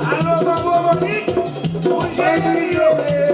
Alô, Bonito, o jeito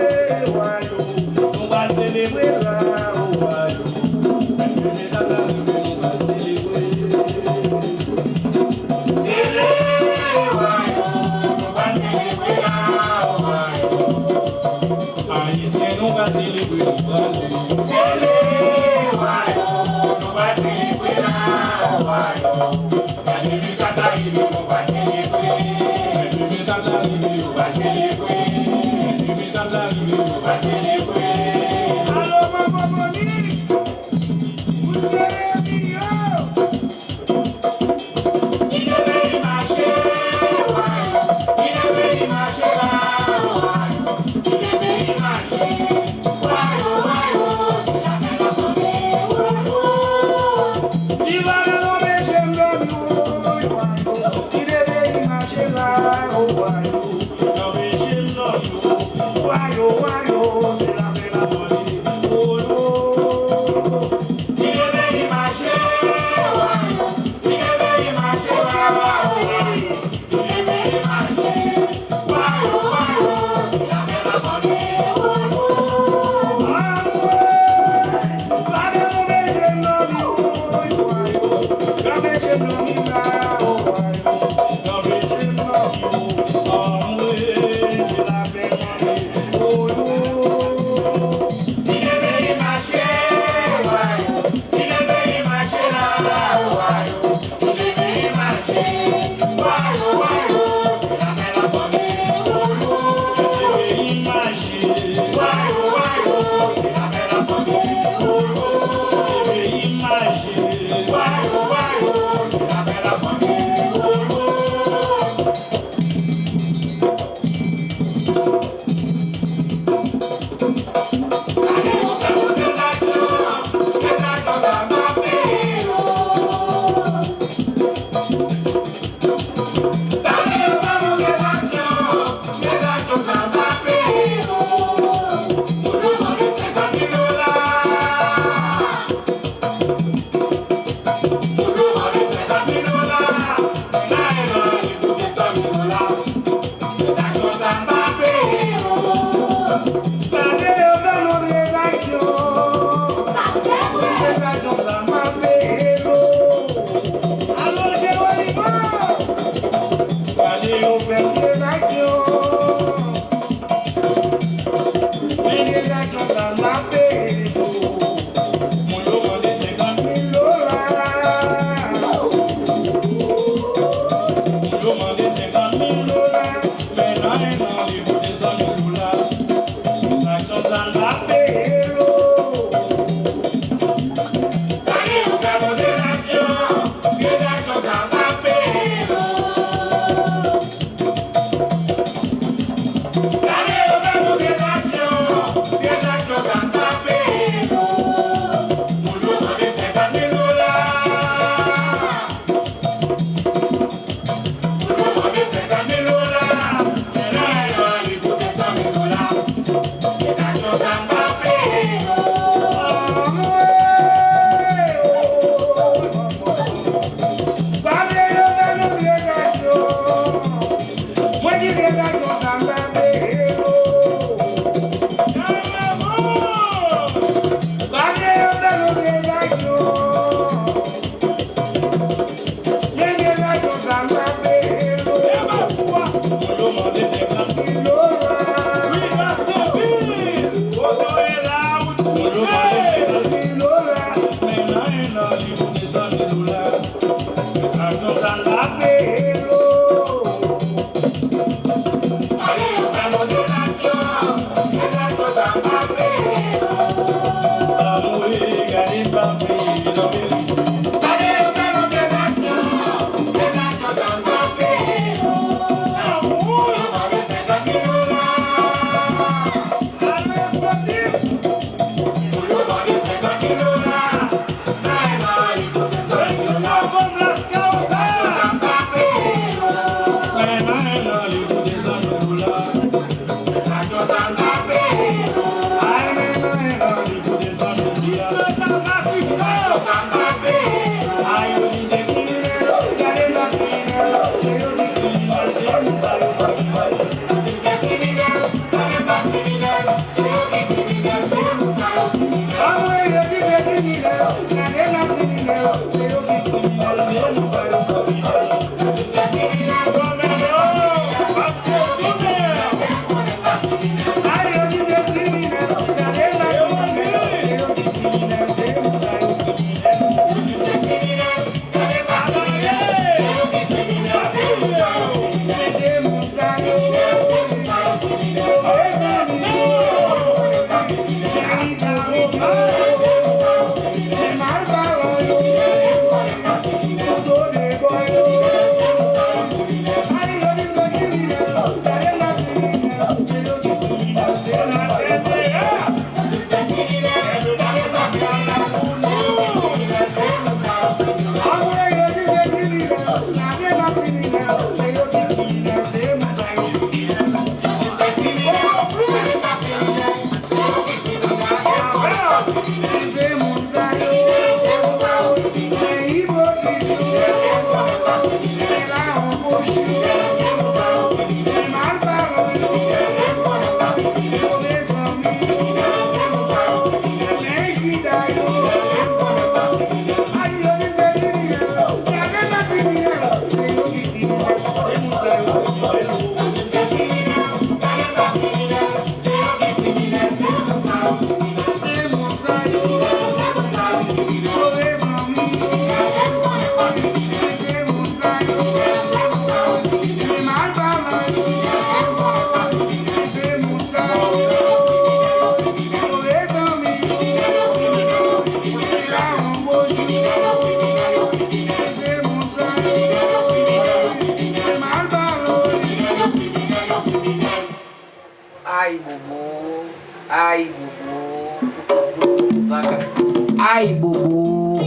Ai bobo,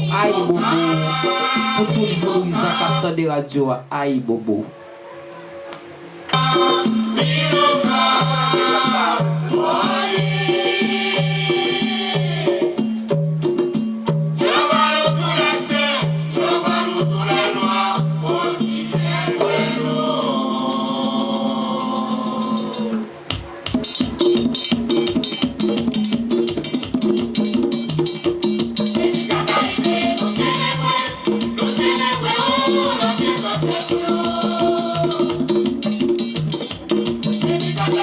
pour tout le monde qui capte de radio, ai bobo.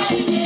Baby,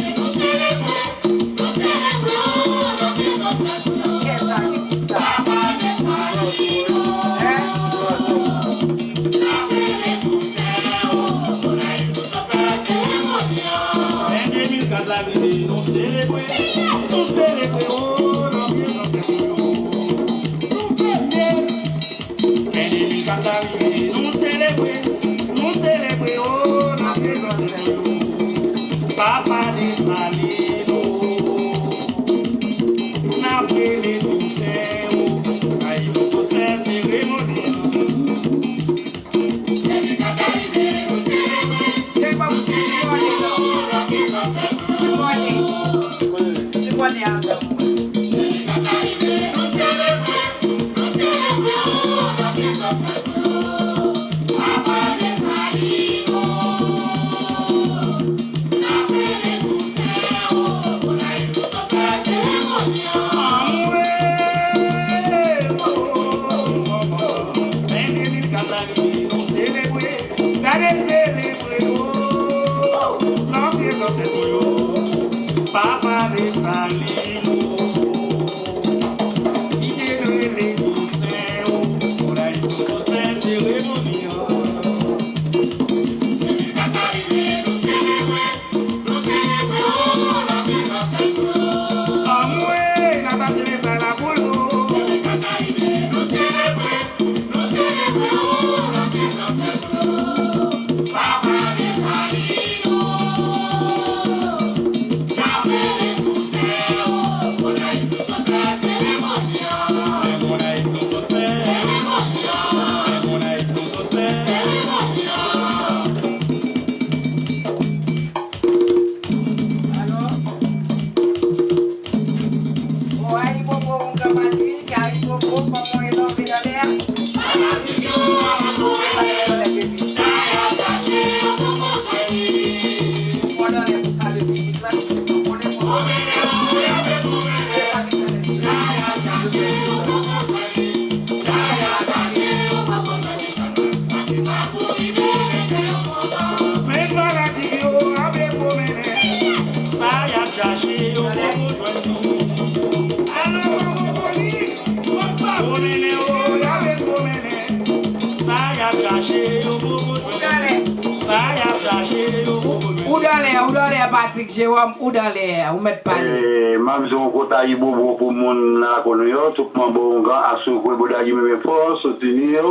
Où dans l'air, Patrick Jérôme, où dans l'air, où mettre parler? Ma maison Kota Ibobo pour mon la Konoyo, tout le monde bon grand à ce que Boda qui me force, soutenir,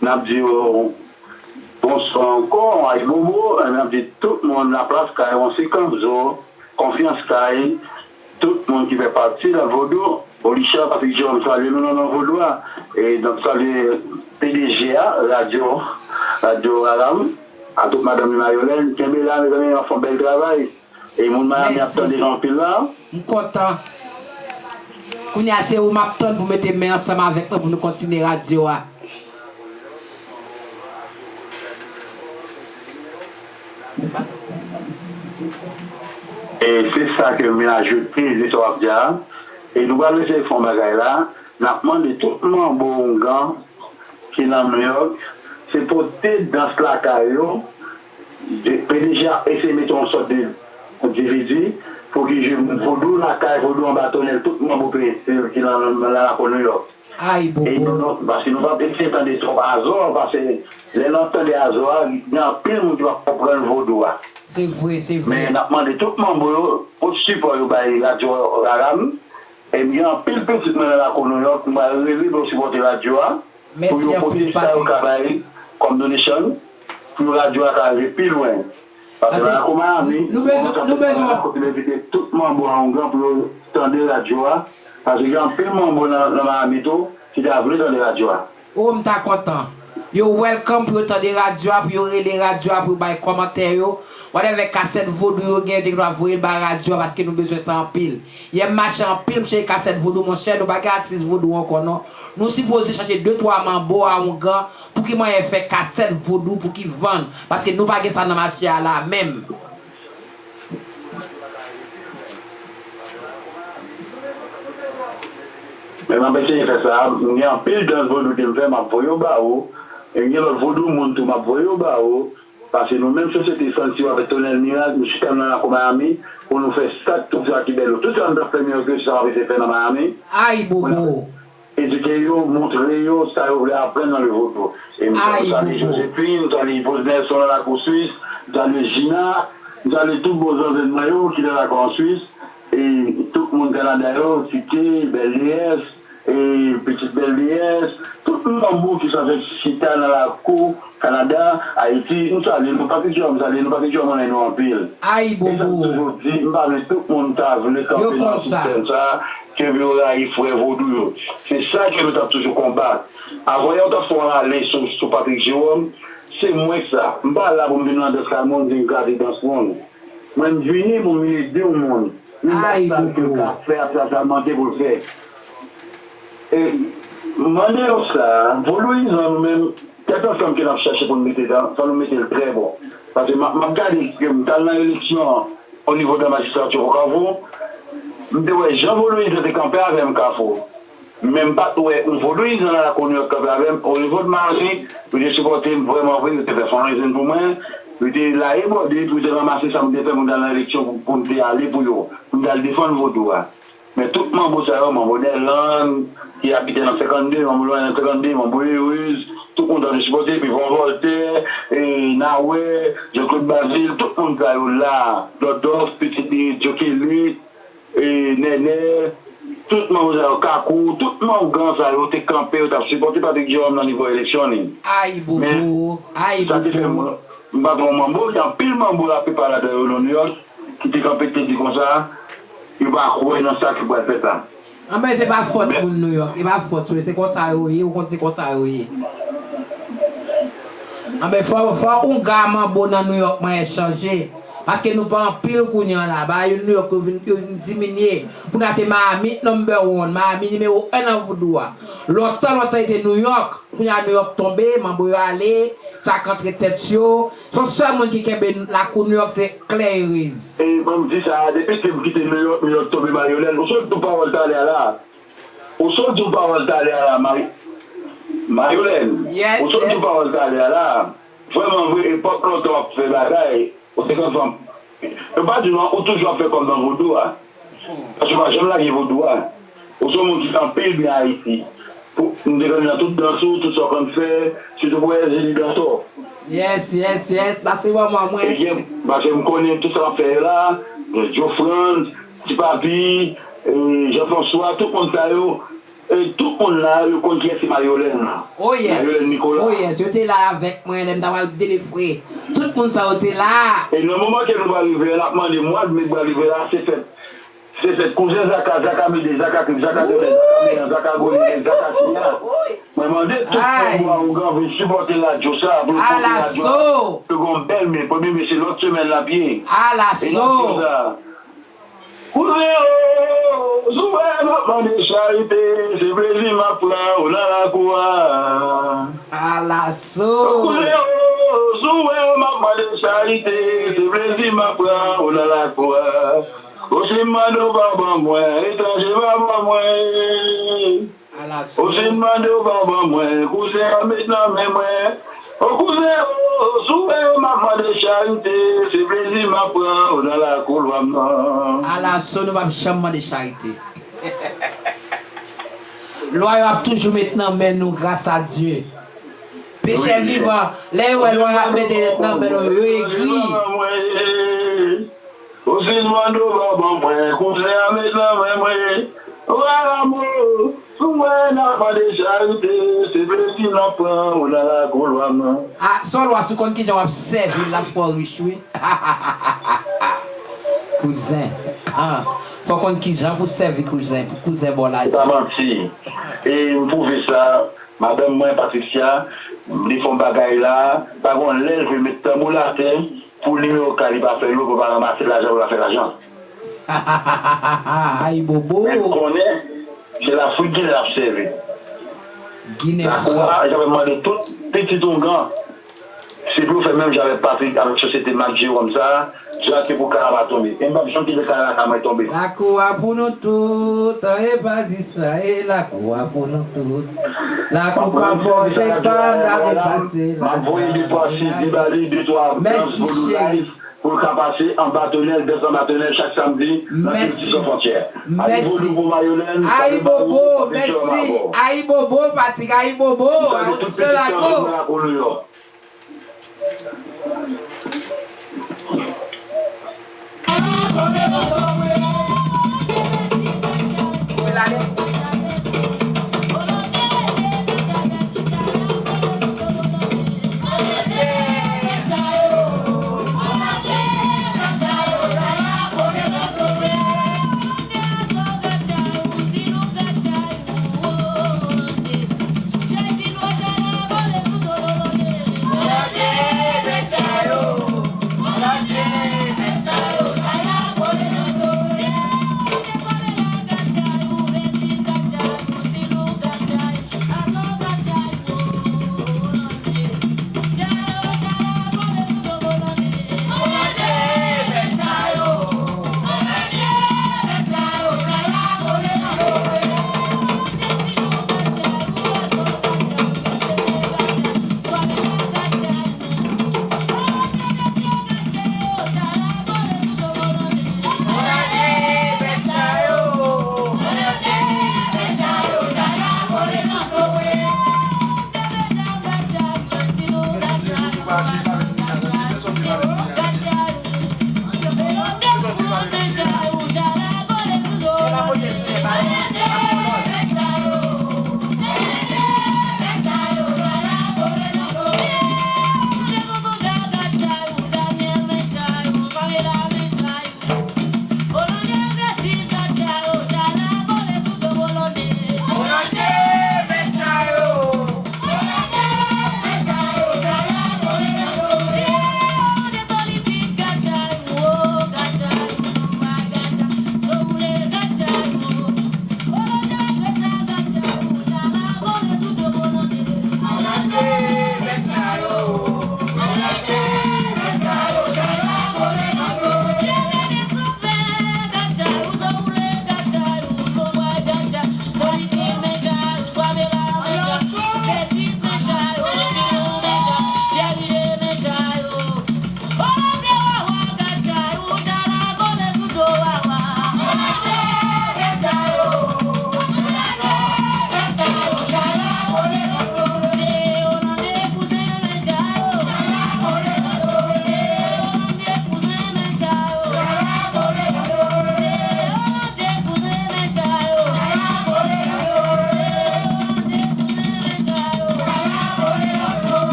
n'a dit bonsoir encore à Ibobo, n'a dit tout le monde la place car on sait comme ça, confiance car tout le monde qui fait partie de la Vaudou, Olisha Patrick Jérôme salut nous dans Vaudois et donc salut PDGA Radio Aram. À toute madame Mariolène, qui est là, mes amis, ils font bel travail. Et mon mari a attendu dans le là. Je suis content. Quand il y a assez où m'attendre pour mettre mes mains ensemble avec moi pour nous continuer la radio. Et c'est ça que j'ai ajouté l'histoire d'hier. Et nous allons laisser faire bagaille là. Nous avons demandé tout le monde bon gars qui est dans New York. C'est pour être dans ce lacaillot, déjà essayer de mettre une sorte d'individu pour que je vaudou la caille, vaudou en bâtonnel, tout le monde qui est dans la New York. Aïe, et nous, parce que nous ne pouvons pas essayer de trop hasard, parce que les notes de hasard, il y a plein de monde qui va comprendre le vaudou. C'est vrai, c'est vrai. Mais nous avons demandé tout le monde pour support la radio Aram. Et bien, pile petit dans la New York, nous allons relever pour supporter la radio. Merci à vous, Patrick. Comme donation, pour la radio arriver plus loin. Parce que nous besoin tout le monde en grand pour tendre la radio. Parce qu'il y a plus de monde dans la météo qui a voulu dans la radio. Oh, je suis content. Yo welcome pour tendre la radio, pour les radios, pour les commentaires. Whatever cassette vaudou yo gen, tu dois voir la radio parce que nous besoin ça en pile. Il y a marché en pile chez cassette vaudou mon cher, nous pas artiste vaudou encore non. Nous supposons chercher 2-3 mambo à un gars pour qu'il moyen fait cassette vaudou pour qu'il vende parce que nous pas ça dans marché là même. Mais ma bête fait ça, il y a un pile dans vaudou qui me fait ma voyo ba ou et il y a le vaudou monde tout ma voyo ba ou. Parce que nous-mêmes, société sensible avec Tonel Miracle, nous sommes dans Miami pour nous faire ça, tout ça qui est belle. Tout ça, on a fait mieux que ça avait été fait dans Miami. Aïe, Bobo. Éduquer, montrer, ça, vous voulez apprendre dans le vôtre. Et nous sommes Joséphine, nous allons Yves Nelson dans la cour suisse, nous allons Gina, nous allons tous vos hommes de maillot qui sont dans la cour suisse, et tout le monde Canada, Tité, Belle-Liesse, et Petite Belle-Liesse, tout le monde qui sont cités dans la cour. Canada, Haïti, nous allons, nous pas que nous allons, nous pas que nous en pile. Aïe, Bobo. Tout le monde a voulu camper dans le système, ça, que il faut évoluer. C'est ça que nous avons toujours combattre. Avant, on a fait aller sur Patrick Jérôme, c'est moi ça. Je ne suis pas là pour me demander ce que le monde dit dans ce monde. Moi, je suis venu pour m'aider au monde. Je ne suis pas là pour faire ça, demander pour le faire. Et, demander ça, vous nous-mêmes, quelqu'un qui a cherché pour nous mettre dedans, ça nous mettre très bon. Parce que je regarde dans l'élection au niveau de la magistrature au Cavo, je me dis, Jean-Louis était campé avec un Cavo. Même pas, on Louis dans la commune campé avec au niveau de Marie, je supporté vraiment, je fait son raison pour moi. Je suis là, je ramasser ça, je suis dans l'élection pour aller pour défendre vos droits. Mais tout le monde, mon modèle langue, qui habitait dans 52, mon boulot dans 52, mon boulot tout le monde a supporté, puis Von Voltaire, et Naoué, Jean-Claude Basile, tout le monde est là. Dodov, Petit Jokéli, et Néné, tout le monde est au Kakou, tout le monde grand, ça a été campé, ça a supporté Patrick Jérôme dans le niveau élection. Aïe, Bobo, aïe, Bobo. Il y a pile de mambo à préparer de New York, qui était campé, qui dit comme ça. Il va croire dans ça qu'il va faire ça. Ah mais c'est pas faute pour New York, c'est pas faute, c'est comme ça, ou comme ça. Ah mais faut un gars bon dans New York m'a changé. Parce que nous pas en pile kounyan là, bah New York diminué. Pour nous c'est Miami number 1, Miami numéro 1 en Vaudois. Longtemps était New York, pour New York tombé, mambo aller, ça contre tête chaud. Son seul monde qui kembe la New York c'est Claire's. Et comme dit ça, depuis que vous quittez New York tombé Mariolène, vous savez tout pas aller là. Vous savez tout pas aller là, Mariolène. Yes. Vous savez tout pas aller là. Vraiment, vous époque longtemps fait bagaille. Vous savez comme ça. Le pas du nom, ou toujours fait comme dans vos doigts. Parce que moi j'aime la vos doigts. Vous savez mon qui s'en paye bien ici. Nous dégageons tout dans tout ce qu'on fait, surtout pour les élus dans tout. Yes. Là, c'est vraiment moi. Parce que je connais tout ça faire là. Geoffrand, Petit Papi, Jean-François, tout le monde là. Et tout le monde là, il connaît qui est Mariolène. Oh yes. Mariolène Nicolas. Oh yes, j'étais là avec moi, je d'avoir délivré. Tout le monde ça était là. Et le moment que nous allons arriver là, moi, je vais arriver là, c'est fait. C'est fait. Cousin Zaka, Zaka Midi, Zaka Goli, Zaka Sia. Je demande tout le monde à venir supporter la Jossa. À l'assaut. Second belle, mais premier, mais c'est l'autre semaine là, bien. À l'assaut. De charité, c'est plaisir ma plan, on a la cour. À l'assaut. De charité, c'est plaisir ma plan, on a la cour. Aussi mando baba moi, étranger baba moi. À l'assaut. Aussi mando baba moi, cousin maintenant mais moi. Au cousin, souvent maman de charité, c'est plaisir ma plan, on a la cour. À l'assaut, nous va chambre de charité. Loi a toujours maintenant mais nous grâce à Dieu. Péché vivant, les ouais loi a mettre maintenant mais nous aigri. Aussi demande au bon moi, cousin maintenant mais moi. Voilà moi, souvent maman de charité, c'est plaisir ma plan, on a la cour. Ah, son loi sous compte qui j'ai servi la fois riche oui. Cousin. Ah. Faut qu'on qui Jean pour servir cousin bon là. Ça menti. Et vous pouvez ça, madame moi Patricia, les font bagaille là, par contre l'aile je vais mettre un mot là pour le numéro calibre à faire l'eau pour pas ramasser l'argent ou faire l'argent. Aïe bobo. Mais vous connaissez, c'est l'Afrique qui l'a observé. Guinée J'avais demandé tout petit ou grand. C'est pour faire même j'avais Patrick avec Société Maggi comme ça. J'ai hâte pour Caraba tomber. Et je suis de Caraba tomber. La coua pour nous tous, et pas dit ça, et la coua pour nous tous. La coua pour c'est pas d'aller passer. Ma voix du passé, du bali, du toit. Merci chérie. Pour passer en bâtonnel, 200 bâtonnels chaque samedi dans les petites frontières. Merci. Aïe bobo, merci. Aïe bobo, Patrick, aïe bobo. C'est la go.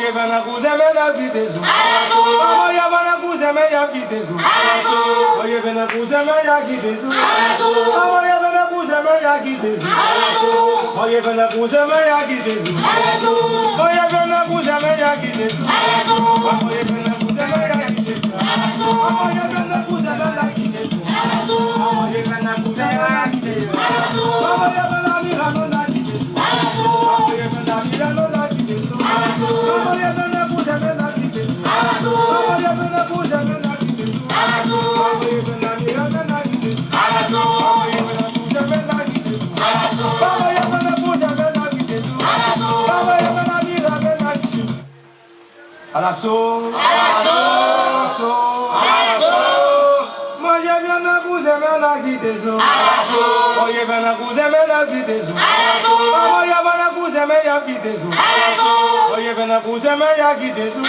Oye bana kuzeme na vitezu. Oye bana kuzeme ya vitezu. Oye bana kuzeme ya vitezu. Oye bana kuzeme ya vitezu. Oye bana kuzeme ya vitezu. Oye bana kuzeme ya vitezu. Oye bana kuzeme ya vitezu. Oye bana kuzeme ya vitezu. Oye bana kuzeme ya vitezu. Oye bana mirano na vitezu. Oye bana mirano na vitezu. Oye bana kuzeme na vitezu. Oye bana kuzeme na vitezu. Oye bana mirano na vitezu. Oye bana kuzeme na vitezu. Oye bana kuzeme na vitezu. Oye bana mirano na vitezu. À l'assaut, moi je viens de vous aimer la vie des eaux. Moi je viens de vous aimer la vie des eaux. Moi je viens de vous aimer la vie des eaux. Moi je viens de vous aimer la vie des eaux.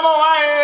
Moi,